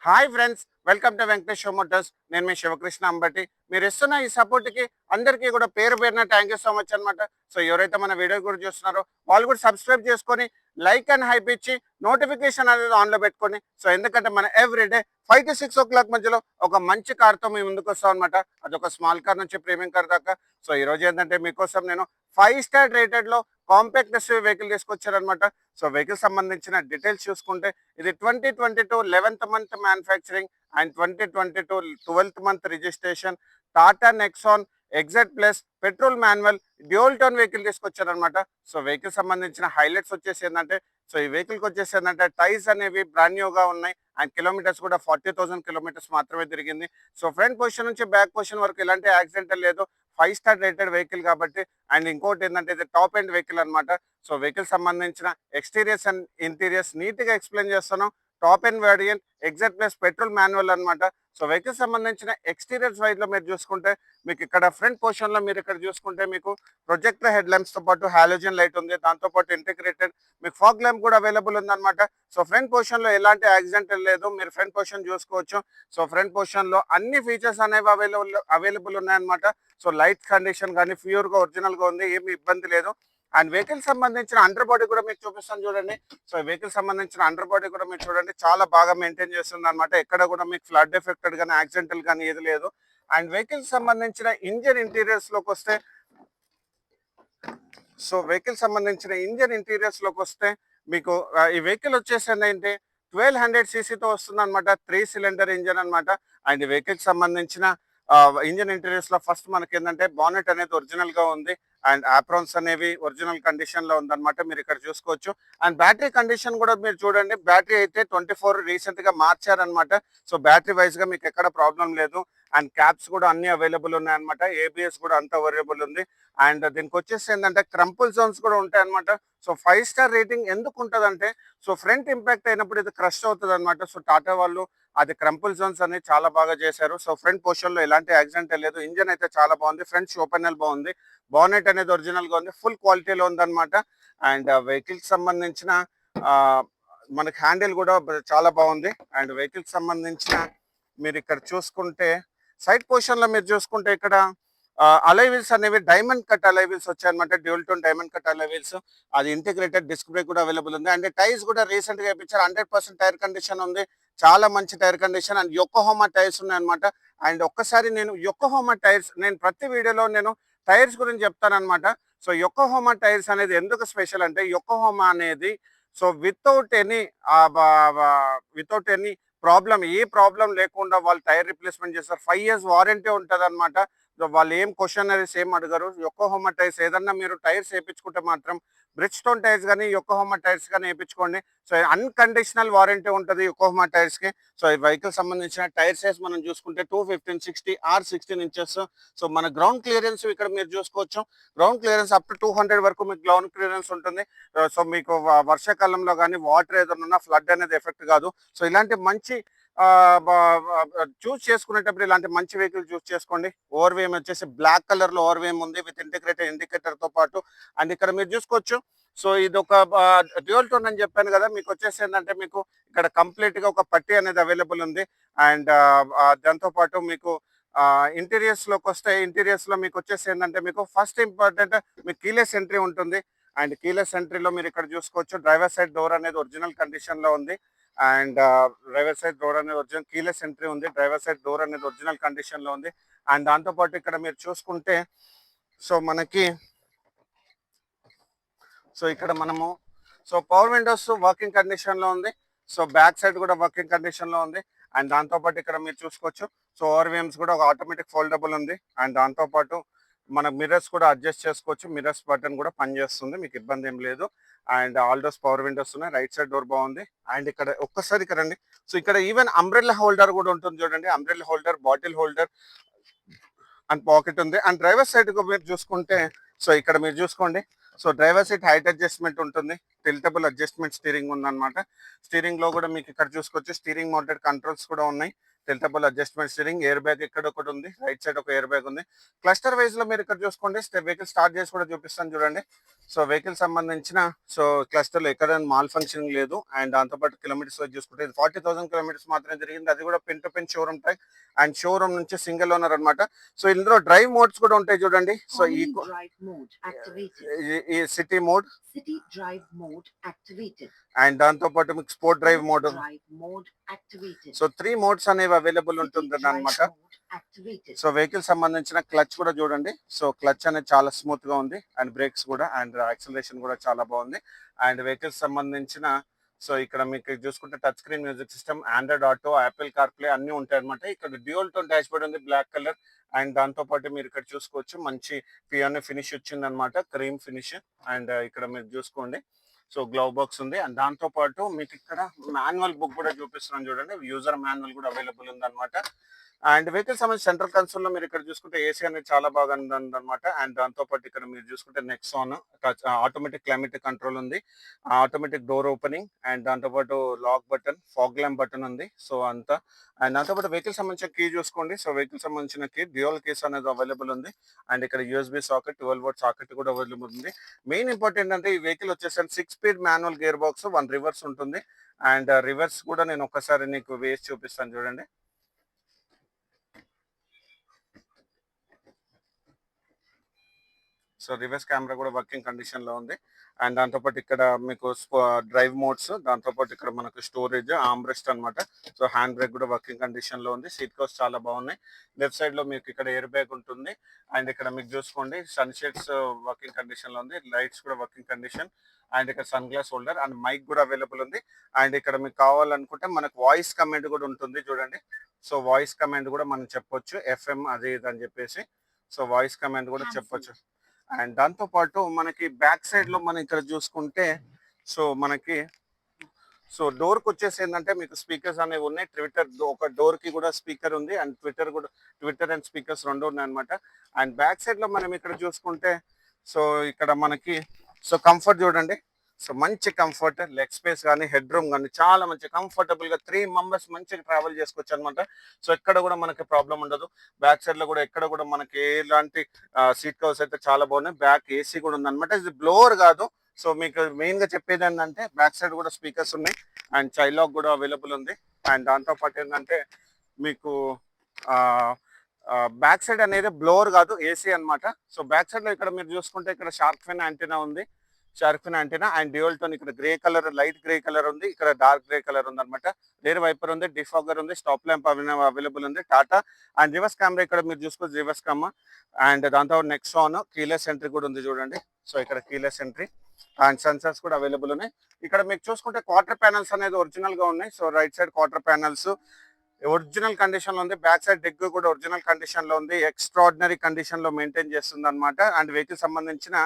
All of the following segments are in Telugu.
Hi friends, welcome to Venkatesh Motors. నేను మీ శివకృష్ణ అంబటి. మీరు ఇస్తున్న ఈ సపోర్ట్కి అందరికీ కూడా పేరు పేరున థ్యాంక్ యూ సో మచ్ అనమాట. సో ఎవరైతే మన వీడియో కూడా చూస్తున్నారో వాళ్ళు కూడా సబ్స్క్రైబ్ చేసుకొని లైక్ అండ్ హైప్ ఇచ్చి నోటిఫికేషన్ అనేది ఆన్లో పెట్టుకొని, సో ఎందుకంటే మన ఎవ్రీడే 5 to 6 o'clock మధ్యలో ఒక మంచి కార్తో మేము ముందుకు వస్తాం అనమాట. అదొక స్మాల్ కార్ నుంచి ప్రీమియం కార్ దాకా. సో ఈ రోజు ఏంటంటే మీకోసం నేను 5 స్టార్ రేటెడ్లో కాంపాక్ట్ ఎస్యూవీ వెహికల్ తీసుకొచ్చారనమాట. సో వెహికల్ సంబంధించిన డీటెయిల్స్ చూసుకుంటే ఇది 2022 11th month manufacturing and 2022 12th month registration Tata Nexon XZ plus petrol manual dual tone vehicle తీసుకొచ్చారనమాట. సో వెహికల్ సంబంధించిన హైలైట్స్ వచ్చేసి ఏంటంటే, సో ఈ వెహికల్కి వచ్చేసి ఏంటంటే టైర్స్ అనేవి బ్రాండ్ న్యూగా ఉన్నాయి అండ్ కిలోమీటర్స్ కూడా 40,000 కిలోమీటర్స్ మాత్రమే తిరిగింది. సో ఫ్రంట్ పొజిషన్ నుంచి బ్యాక్ పొజిషన్ వరకు ఎలాంటి యాక్సిడెంట్ లేదు. 5 స్టార్ రేటెడ్ వెహికల్ కాబట్టి. అండ్ ఇంకోటి ఏంటంటే ఇది టాప్ ఎండ్ వెహికల్ అనమాట. సో వెహికల్ సంబంధించిన ఎక్స్టీరియర్స్ అండ్ ఇంటీరియర్స్ నీట్గా ఎక్స్ప్లెయిన్ చేస్తాను. Top end variant exact plus petrol manual అనమాట. సో వెహికల్ సంబంధించిన ఎక్స్టీరియర్స్ వైడ్లో మీరు చూసుకుంటే మీకు ఇక్కడ ఫ్రంట్ పొజిషన్లో మీరు ఇక్కడ చూసుకుంటే మీకు ప్రొజెక్టర్ హెడ్ ల్యాంప్స్తో పాటు హాలోజన్ లైట్ ఉంది. దాంతోపాటు ఇంటిగ్రేటెడ్ మీకు ఫాగ్ ల్యాంప్ కూడా అవైలబుల్ ఉందన్నమాట. సో ఫ్రంట్ పొజిషన్లో ఎలాంటి యాక్సిడెంట్ లేదు. మీరు ఫ్రంట్ పొజిషన్ చూసుకోవచ్చు. సో ఫ్రంట్ పొజిషన్లో అన్ని ఫీచర్స్ అనేవి అవైలబుల్ ఉన్నాయన్నమాట. సో లైట్ కండిషన్ కానీ ప్యూర్గా ఒరిజినల్గా ఉంది, ఏమి ఇబ్బంది లేదు. అండ్ వెహికల్ సంబంధించిన అండర్ బాడీ కూడా మీకు చూపిస్తాను చూడండి. సో వెహికల్ సంబంధించిన అండర్ బాడీ కూడా మీరు చూడండి, చాలా బాగా మెయింటైన్ చేస్తుంది అనమాట. ఎక్కడ కూడా మీకు ఫ్లడ్ ఎఫెక్టెడ్ కానీ యాక్సిడెంటల్ కానీ ఏది లేదు. అండ్ వెహికల్ సంబంధించిన ఇంజన్ ఇంటీరియర్స్ లోకి వస్తే, సో వెహికల్ సంబంధించిన ఇంజన్ ఇంటీరియర్స్ లోకి వస్తే మీకు ఈ వెహికల్ వచ్చేసి ఏంటంటే 1200 cc వస్తుంది అనమాట. 3 cylinder ఇంజన్ అనమాట. అండ్ ఈ వెహికల్ సంబంధించిన ఇంజన్ ఇంటీరియర్స్ లో ఫస్ట్ మనకి ఏంటంటే బానెట్ అనేది ఒరిజినల్ గా ఉంది అండ్ ఆప్రాన్స్ అనేవి ఒరిజినల్ కండిషన్ లో ఉందన్నమాట. మీరు ఇక్కడ చూసుకోవచ్చు. అండ్ బ్యాటరీ కండిషన్ కూడా మీరు చూడండి. బ్యాటరీ అయితే 24 రీసెంట్ గా మార్చారనమాట. సో బ్యాటరీ వైజ్ గా మీకు ఎక్కడ ప్రాబ్లం లేదు. అండ్ క్యాప్స్ కూడా అన్ని అవైలబుల్ ఉన్నాయన్నమాట. ఏబిఎస్ కూడా అంత అవైలబుల్ ఉంది. అండ్ దీనికి వచ్చేసి ఏంటంటే క్రంపుల్ జోన్స్ కూడా ఉంటాయి అనమాట. సో 5 స్టార్ రేటింగ్ ఎందుకు ఉంటుందంటే, సో ఫ్రంట్ ఇంపాక్ట్ అయినప్పుడు ఇది క్రష్ అవుతుంది అనమాట. సో టాటా వాళ్ళు అది క్రంపుల్ జోన్స్ అనేది చాలా బాగా చేశారు. సో ఫ్రంట్ పొజిషన్ లో ఎలాంటి యాక్సిడెంట్ లేదు. ఇంజన్ అయితే చాలా బాగుంది. ఫ్రంట్ షో పెనల్ బాగుంది. బానెట్ అనేది ఒరిజినల్ గా ఉంది. ఫుల్ క్వాలిటీలో ఉందన్నమాట. అండ్ వెహికల్ సంబంధించిన మనకి హ్యాండిల్ కూడా చాలా బాగుంది. అండ్ వెహికల్ సంబంధించిన మీరు ఇక్కడ చూసుకుంటే సైడ్ పొజిషన్ లో మీరు చూసుకుంటే ఇక్కడ అలై వీల్స్ అనేవి డైమండ్ కట్ అలై వీల్స్ వచ్చాయన్నమాట. డ్యూల్ టోన్ డైమండ్ కట్ అలై వీల్స్. అది ఇంటిగ్రేటెడ్ డిస్క్ బ్రేక్ కూడా అవైలబుల్ ఉంది. అండ్ టైర్స్ కూడా రీసెంట్ గా ఇప్పించారు. 100% టైర్ కండిషన్ ఉంది. చాలా మంచి టైర్ కండిషన్. అండ్ యొకోహామా టైర్స్ ఉన్నాయన్నమాట. అండ్ ఒక్కసారి నేను యొకోహామా టైర్స్, నేను ప్రతి వీడియోలో నేను టైర్స్ గురించి చెప్తానన్నమాట. సో యొకోహామా టైర్స్ అనేది ఎందుకు స్పెషల్ అంటే, యొకోహామా అనేది సో వితౌట్ ఎనీ ప్రాబ్లం, ఏ ప్రాబ్లం లేకుండా వాళ్ళు టైర్ రిప్లేస్మెంట్ చేస్తారు. 5 years వారంటీ ఉంటుంది అనమాట. వాళ్ళు ఏం క్వశ్చనరీస్ ఏం అడగరు. యొకోహామా టైర్స్ ఏదన్నా మీరు టైర్స్ వేయించుకుంటే మాత్రం బ్రిడ్జ్ స్టోన్ టైర్స్ కానీ యొకోహామా టైర్స్ కానీ వేయించుకోండి. సో అన్కండిషనల్ వారంటీ ఉంటుంది యొకోహామా టైర్స్ కి. సో ఈ వెహికల్ సంబంధించిన టైర్ సైజ్ మనం చూసుకుంటే 215/60 R16 inches. సో మన గ్రౌండ్ క్లియరెన్స్ ఇక్కడ మీరు చూసుకోవచ్చు. గ్రౌండ్ క్లియరెన్స్ అప్ టు 200 వరకు మీకు గ్రౌండ్ క్లియరెన్స్ ఉంటుంది. సో మీకు వర్షాకాలంలో కానీ వాటర్ ఏదైనా ఫ్లడ్ అనేది ఎఫెక్ట్ కాదు. సో ఇలాంటి మంచి చూస్ చేసుకునేటప్పుడు ఇలాంటి మంచి వెహికల్ చూస్ చేసుకోండి. ఓవర్వేమ్ వచ్చేసి బ్లాక్ కలర్ లో ఓవర్వేమ్ ఉంది విత్ ఇంటిగ్రేటెడ్ ఇండికేటర్ తో పాటు. అండ్ ఇక్కడ మీరు చూసుకోవచ్చు. సో ఇది ఒక డ్యూయల్ టోన్ అని చెప్పాను కదా. మీకు వచ్చేసి ఏంటంటే మీకు ఇక్కడ కంప్లీట్ గా ఒక పట్టీ అనేది అవైలబుల్ ఉంది. అండ్ దాంతో పాటు మీకు ఇంటీరియర్స్ లోకి వస్తే, ఇంటీరియర్స్ లో మీకు వచ్చేసి ఏంటంటే మీకు ఫస్ట్ ఇంపార్టెంట్ మీకు కీలెస్ ఎంట్రీ ఉంటుంది. అండ్ కీలెస్ ఎంట్రీలో మీరు ఇక్కడ చూసుకోవచ్చు. డ్రైవర్ సైడ్ డోర్ అనేది ఒరిజినల్ కండిషన్ లో ఉంది. అండ్ డ్రైవర్ సైడ్ డోర్ అనేది ఒరిజినల్ కీలెస్ ఎంట్రీ ఉంది. డ్రైవర్ సైడ్ డోర్ అనేది ఒరిజినల్ కండిషన్ లో ఉంది. అండ్ దాంతోపాటు ఇక్కడ మీరు చూసుకుంటే సో మనకి సో ఇక్కడ మనము so power Windows working condition లో ఉంది. సో బ్యాక్ సైడ్ కూడా వర్కింగ్ కండిషన్ లో ఉంది. అండ్ దాంతోపాటు ఇక్కడ మీరు చూసుకోవచ్చు. సో ఓవర్వేమ్స్ కూడా ఒక ఆటోమేటిక్ ఫోల్డబుల్ ఉంది. అండ్ దాంతోపాటు మన మిర్రర్స్ కూడా అడ్జస్ట్ చేసుకోవచ్చు. మిర్రర్స్ బటన్ కూడా పనిచేస్తుంది, మీకు ఇబ్బంది ఏం లేదు. And all doors power Windows ఉన్నాయి. రైట్ సైడ్ డోర్ బాగుంది. అండ్ ఇక్కడ ఒక్కసారి ఇక్కడ రండి. సో ఇక్కడ ఈవెన్ అంబ్రెల్లా హోల్డర్ కూడా ఉంటుంది చూడండి. Umbrella holder, bottle holder and pocket ఉంది. అండ్ డ్రైవర్ సైడ్ మీరు చూసుకుంటే సో ఇక్కడ మీరు చూసుకోండి. So driver seat height adjustment ఉంటుంది. టిల్టబుల్ అడ్జస్ట్మెంట్ స్టీరింగ్ ఉందన్నమాట. స్టీరింగ్ లో కూడా మీకు ఇక్కడ చూసుకోవచ్చు స్టీరింగ్ మౌంటెడ్ కంట్రోల్స్ కూడా ఉన్నాయి. టిల్టబుల్ అడ్జస్ట్మెంట్ స్టీరింగ్, ఎయిర్ బ్యాగ్ ఇక్కడ ఒకటి ఉంది, రైట్ సైడ్ ఒక ఎయిర్ బ్యాగ్ ఉంది. క్లస్టర్ వైజ్ లో మీరు ఇక్కడ చూసుకోండి, వెహికల్ స్టార్ట్ చేసి కూడా చూపిస్తాను చూడండి. సో వెహికల్ సంబంధించిన క్లస్టర్ లో ఎక్కడ మాల్ ఫంక్షనింగ్ లేదు. అండ్ దాంతోపాటు కిలోమీటర్స్ వైజ్ చూసుకుంటే ఇది 40,000 కిలోమీటర్స్ మాత్రమే జరిగింది, అది కూడా pin to pin showroom type and showroom నుంచి సింగిల్ ఓనర్ అనమాట. సో ఇందులో డ్రైవ్ మోడ్స్ కూడా ఉంటాయి చూడండి. సో ఈ సిటీ మోడ్ అండ్ దాంతో పాటు మీకు sport drive mode. So 3 modes అనేవి అవైలబుల్ ఉంటుంది అనమాట. సో వెహికల్ సంబంధించిన క్లచ్ కూడా చూడండి. సో క్లచ్ అనేది చాలా స్మూత్ గా ఉంది అండ్ బ్రేక్స్ కూడా అండ్ యాక్సిలరేషన్ కూడా చాలా బాగుంది. అండ్ వెహికల్ సంబంధించిన సో ఇక్కడ మీకు చూసుకుంటే touch screen music system, Android auto, Apple car play అన్ని ఉంటాయి అనమాట. ఇక్కడ డ్యూయల్ టోన్ డాష్ బోర్డ్ ఉంది, బ్లాక్ కలర్. అండ్ దాంతో పాటు మీరు ఇక్కడ చూసుకోవచ్చు మంచి పియానో ఫినిష్ వచ్చింది అనమాట, క్రీమ్ ఫినిష్. అండ్ ఇక్కడ మీరు చూసుకోండి, సో గ్లవ్ బాక్స్ ఉంది. అండ్ దాంతో పాటు మీకు ఇక్కడ మాన్యువల్ బుక్ కూడా చూపిస్తున్నాను చూడండి, యూజర్ మాన్యువల్ కూడా అవైలబుల్ ఉంది అనమాట. అండ్ వెహికల్ సంబంధించి సెంట్రల్ కన్సోల్ లో మీరు ఇక్కడ చూసుకుంటే ఏసీ అనేది చాలా బాగా ఉంది అనమాట. అండ్ దాంతో పాటు ఇక్కడ మీరు చూసుకుంటే నెక్సాన్ ఆటోమేటిక్ క్లైమేట్ కంట్రోల్ ఉంది, ఆటోమేటిక్ డోర్ ఓపెనింగ్ అండ్ దాంతో పాటు lock button, fog lamp button ఉంది. సో అంతా అండ్ దాంతో పాటు వెహికల్ సంబంధించిన కీ చూసుకోండి. సో వెహికల్ సంబంధించిన కీ డ్యూయల్ కేస్ అనేది అవైలబుల్ ఉంది. అండ్ ఇక్కడ యూఎస్బీ సాకెట్, 12 వోల్ట్ సాకెట్ కూడా అవైలబుల్ ఉంది. మెయిన్ ఇంపార్టెంట్ అంటే ఈ వెహికల్ వచ్చేసరికి 6 speed manual gear box, 1 reverse ఉంటుంది. అండ్ రివర్స్ కూడా నేను ఒకసారి నీకు వేసి చూపిస్తాను చూడండి. సో రివర్స్ కెమెరా కూడా వర్కింగ్ కండిషన్ లో ఉంది. అండ్ దాంతోపాటు ఇక్కడ మీకు డ్రైవ్ మోడ్స్, దాంతోపాటు ఇక్కడ మనకు స్టోరేజ్, ఆర్మ్రెస్ట్ అనమాట. సో హ్యాండ్ బ్రేక్ కూడా వర్కింగ్ కండిషన్ లో ఉంది. సీట్ కవర్స్ చాలా బాగున్నాయి. లెఫ్ట్ సైడ్ లో మీకు ఇక్కడ ఎయిర్ బ్యాగ్ ఉంటుంది. అండ్ ఇక్కడ మీకు చూసుకోండి సన్ షేడ్స్ వర్కింగ్ కండిషన్ లో ఉంది, లైట్స్ కూడా వర్కింగ్ కండిషన్. అండ్ ఇక్కడ sun glass holder and mic కూడా అవైలబుల్ ఉంది. అండ్ ఇక్కడ మీకు కావాలనుకుంటే మనకు వాయిస్ కమాండ్ కూడా ఉంటుంది చూడండి. సో వాయిస్ కమాండ్ కూడా మనం చెప్పొచ్చు, ఎఫ్ఎం అది ఇది అని చెప్పేసి. సో వాయిస్ కమాండ్ కూడా చెప్పొచ్చు. అండ్ దాంతో పాటు మనకి బ్యాక్ సైడ్ లో మనం ఇక్కడ చూసుకుంటే సో మనకి సో డోర్ కి వచ్చేసి ఏంటంటే మీకు స్పీకర్స్ అనేవి ఉన్నాయి. ట్విట్టర్ ఒక డోర్ కి కూడా స్పీకర్ ఉంది అండ్ ట్విట్టర్ అండ్ స్పీకర్స్ రెండు ఉన్నాయి అనమాట. అండ్ బ్యాక్ సైడ్ లో మనం ఇక్కడ చూసుకుంటే సో ఇక్కడ మనకి సో కంఫర్ట్ చూడండి. సో మంచి కంఫర్ట్, లెగ్ స్పేస్ కానీ హెడ్ రూమ్ కానీ చాలా మంచి కంఫర్టబుల్ గా 3 మెంబర్స్ మంచిగా ట్రావెల్ చేసుకోవచ్చు అనమాట. సో ఎక్కడ కూడా మనకి ప్రాబ్లం ఉండదు. బ్యాక్ సైడ్ లో కూడా ఎక్కడ కూడా మనకి ఎలాంటి సీట్ కవర్స్ అయితే చాలా బాగున్నాయి. బ్యాక్ ఏసీ కూడా ఉంది అనమాట, ఇది బ్లోవర్ కాదు. సో మీకు మెయిన్ గా చెప్పేది ఏంటంటే బ్యాక్ సైడ్ కూడా స్పీకర్స్ ఉన్నాయి అండ్ చైల్డ్ లాక్ కూడా అవైలబుల్ ఉంది. అండ్ దాంతో పాటు ఏంటంటే మీకు బ్యాక్ సైడ్ అనేది బ్లోవర్ కాదు, ఏసీ అనమాట. సో బ్యాక్ సైడ్ లో ఇక్కడ మీరు చూసుకుంటే ఇక్కడ షార్క్ ఫిన్ యాంటీనా ఉంది, shark fin antenna and dual tone. ఇక్కడ grey colour, light grey colour ఉంది, ఇక్కడ డార్క్ గ్రే కలర్ ఉంది అనమాట. రేర్ వైపర్ ఉంది, డిఫాగర్ ఉంది, స్టాప్ ల్యాంప్ అవైలబుల్ ఉంది, టాటా. అండ్ రివర్స్ కెమెరా ఇక్కడ మీరు చూసుకోవచ్చు, రివర్స్ కెమెరా. అండ్ దాంతో నెక్సాన్ కీలెస్ ఎంట్రీ కూడా ఉంది చూడండి. సో ఇక్కడ కీలెస్ ఎంట్రీ అండ్ సెన్సర్స్ కూడా అవైలబుల్ ఉన్నాయి. ఇక్కడ మీకు చూసుకుంటే క్వార్టర్ ప్యానల్స్ అనేది ఒరిజినల్ గా ఉన్నాయి. So right side quarter panels original condition లో ఉంది, బ్యాక్ సైడ్ డెక్ కూడా ఒరిజినల్ కండిషన్ లో ఉంది, ఎక్స్ట్రాడినరీ కండిషన్ లో మెయింటైన్ చేస్తుంది అనమాట. అండ్ వెహికల్ సంబంధించిన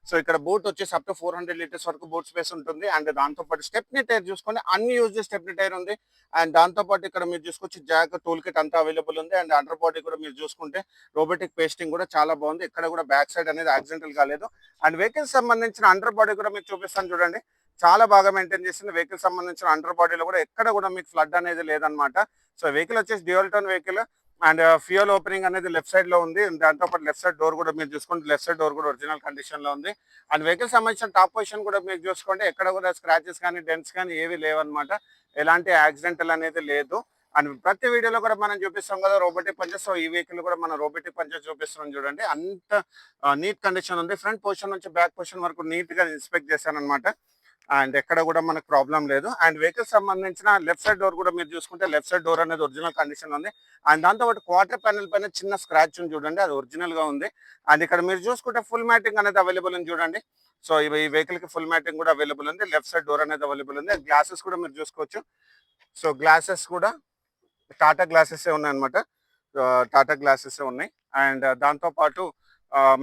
సో ఇక్కడ బూట్ వచ్చేసి అప్ టు 400 లీటర్స్ వరకు బూట్ స్పేస్ ఉంటుంది. అండ్ దాంతో పాటు స్టెప్నీ టైర్ చూసుకోండి, అన్ని యూజ్ స్టెప్నీ టైర్ ఉంది. అండ్ దాంతో పాటు ఇక్కడ మీరు చూసుకోవచ్చు జాక్, టూల్ కిట్ అంతా అవైలబుల్ ఉంది. అండ్ అండర్ బాడీ కూడా మీరు చూసుకుంటే రోబోటిక్ పేస్టింగ్ కూడా చాలా బాగుంది, ఇక్కడ కూడా బ్యాక్ సైడ్ అనేది యాక్సిడెంటల్ కాలేదు. అండ్ వెహికల్ సంబంధించిన అండర్ బాడీ కూడా మీకు చూపిస్తాను చూడండి, చాలా బాగా మెయింటైన్ చేసింది. వెహికల్ సంబంధించిన అండర్ బాడీలో కూడా ఎక్కడ కూడా మీకు ఫ్లడ్ అనేది లేదనమాట. సో వెహికల్ వచ్చేసి dual tone vehicle and fuel opening అనేది లెఫ్ట్ సైడ్ లో ఉంది. దాంతో పాటు లెఫ్ట్ సైడ్ డోర్ కూడా మీరు చూసుకుంటే లెఫ్ట్ సైడ్ డోర్ కూడా ఒరిజినల్ కండిషన్ లో ఉంది. అండ్ వెహికల్ సంబంధించిన టాప్ పొజిషన్ కూడా మీరు చూసుకోండి, ఎక్కడ కూడా స్క్రాచెస్ కానీ డెంట్స్ కానీ ఏవి లేవన్నమాట, ఎలాంటి యాక్సిడెంటల్ అనేది లేదు. అండ్ ప్రతి వీడియోలో కూడా మనం చూపిస్తాం కదా రోబోటిక్ పంచెస్. సో ఈ వెహికల్ కూడా మనం రోబోటిక్ పంచెస్ చూపిస్తున్నాం చూడండి, అంత నీట్ కండిషన్ ఉంది. ఫ్రంట్ పొజిషన్ నుంచి బ్యాక్ పొజిషన్ వరకు నీట్ గా ఇన్స్పెక్ట్ చేశాను అనమాట. అండ్ ఎక్కడ కూడా మనకు ప్రాబ్లం లేదు. అండ్ వెహికల్ సంబంధించిన లెఫ్ట్ సైడ్ డోర్ కూడా మీరు చూసుకుంటే లెఫ్ట్ సైడ్ డోర్ అనేది ఒరిజినల్ కండిషన్ ఉంది. అండ్ దాంతో పాటు క్వార్టర్ ప్యానెల్ పైన చిన్న స్క్రాచ్ ఉంది చూడండి, అది ఒరిజినల్ గా ఉంది. అండ్ ఇక్కడ మీరు చూసుకుంటే ఫుల్ మ్యాటింగ్ అనేది అవైలబుల్ ఉంది చూడండి. సో ఈ వెహికల్ కి ఫుల్ మ్యాటింగ్ కూడా అవైలబుల్ ఉంది. లెఫ్ట్ సైడ్ డోర్ అనేది అవైలబుల్ ఉంది. గ్లాసెస్ కూడా మీరు చూసుకోవచ్చు. సో గ్లాసెస్ కూడా టాటా గ్లాసెస్ ఉన్నాయి అనమాట, టాటా గ్లాసెస్ ఉన్నాయి. అండ్ దాంతో పాటు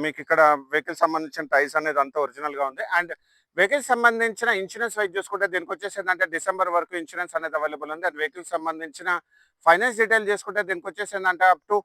మీకు ఇక్కడ వెహికల్ సంబంధించిన టైర్స్ అనేది అంతా ఒరిజినల్ గా ఉంది. అండ్ వెహికల్ సంబంధించిన ఇన్సూరెన్స్ వైజ్ చూసుకుంటే దీనికి వచ్చేసి ఏంటంటే డిసెంబర్ వరకు ఇన్సూరెన్స్ అనేది అవైలబుల్ ఉంది. అండ్ వెహికల్ సంబంధించిన ఫైనాన్స్ డీటెయిల్ చేసుకుంటే దీనికి వచ్చేసి ఏంటంటే అప్ టు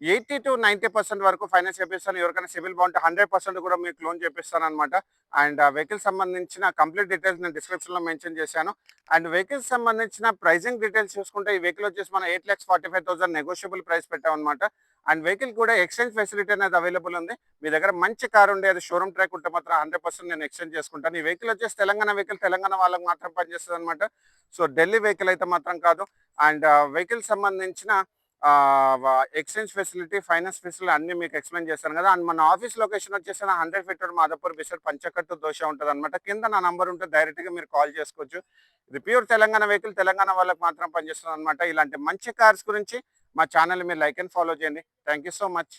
80 to 90% వరకు ఫైనాన్స్ చేపిస్తాను. ఎవరికైనా సిబిల్ బాగుంటే 100% కూడా మీకు లోన్ చేపిస్తాననమాట. అండ్ వెహికల్ సంబంధించిన కంప్లీట్ డీటెయిల్స్ నేను డిస్క్రిప్షన్‌లో మెన్షన్ చేశాను. అండ్ వెహికల్స్ సంబంధించిన ప్రైజింగ్ డీటెయిల్స్ చూసుకుంటే ఈ వెహికల్ వచ్చేసి మనం 8,45,000 నెగోషియబుల్ ప్రైస్ పెట్టామనమాట. అండ్ వెహికల్ కూడా ఎక్స్చేంజ్ ఫెసిలిటీ అనేది అవైలబుల్ ఉంది. మీ దగ్గర మంచి కార్ ఉండి అది షోరూమ్ ట్రాక్ ఉంటే మాత్రం 100% నేను ఎక్స్చేంజ్ చేసుకుంటాను. ఈ వెహికల్ వచ్చేసి తెలంగాణ వెహికల్, తెలంగాణ వాళ్ళకి మాత్రం పనిచేస్తదనమాట. సో ఢిల్లీ వెహికల్ అయితే మాత్రం కాదు. అండ్ వెహికల్ సంబంధించిన ఎక్స్చేంజ్ ఫెసిలిటీ, ఫైనాన్స్ ఫెసిలిటీ అన్నీ మీకు ఎక్స్‌ప్లెయిన్ చేశాను కదా! అండ్ మన ఆఫీస్ లొకేషన్ వచ్చేసి 100 feet road Madhapur beside Panchakattu Dosa ఉంటదనమాట. కింద నా నంబర్ ఉంటే డైరెక్ట్‌గా మీరు కాల్ చేసుకోవచ్చు. ఇది ప్యూర్ తెలంగాణ వెహికల్, తెలంగాణ వాళ్ళకి మాత్రం పనిచేస్తదనమాట. ఇలాంటి మంచి కార్స్ గురించి మా ఛానెల్‌ని మీరు లైక్ అండ్ ఫాలో చేయండి. Thank you so much.